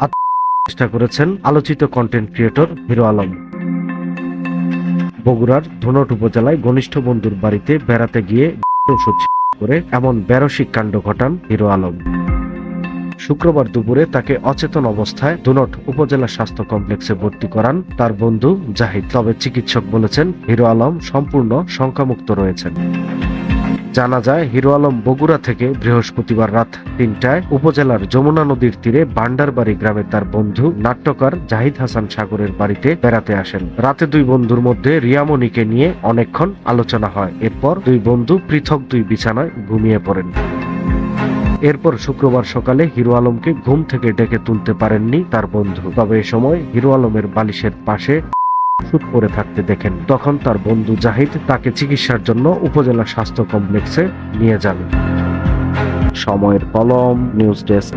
চেষ্টা করেছেন আলোচিত কন্টেন্ট ক্রিয়েটর হিরো আলম। বগুড়ার ধুনট উপজেলায় ঘনিষ্ঠ বন্ধুর বাড়িতে বেড়াতে গিয়ে ওষুধ করে এমন বেরসিক কাণ্ড ঘটান হিরো আলম। শুক্রবার দুপুরে তাকে অচেতন অবস্থায় ধুনট উপজেলা স্বাস্থ্য কমপ্লেক্সে ভর্তি করান তার বন্ধু জাহিদ। তবে চিকিৎসক বলেছেন হিরো আলম সম্পূর্ণ শঙ্কামুক্ত রয়েছেন। জানা যায়, হিরো আলম বগুড়া থেকে বৃহস্পতিবার রাত ৩টায় উপজেলার যমুনা নদীর তীরে বান্ডারবাড়ি গ্রামে তার বন্ধু নাট্যকার জাহিদ হাসান সাগরের বাড়িতে বেড়াতে আসেন। রাতে দুই বন্ধুর মধ্যে রিয়ামণিকে নিয়ে অনেকক্ষণ আলোচনা হয়। এরপর দুই বন্ধু পৃথক দুই বিছানায় ঘুমিয়ে পড়েন। এরপর শুক্রবার সকালে হিরো আলমকে ঘুম থেকে ডেকে তুলতে পারেননি তার বন্ধু। তবে এ সময় হিরো আলমের বালিশের পাশে ওষুধ পড়ে থাকতে দেখেন। তখন তার বন্ধু জাহিদ তাকে চিকিৎসার জন্য উপজেলা স্বাস্থ্য কমপ্লেক্সে নিয়ে যান। সময়ের কলম, নিউজ ডেস্ক।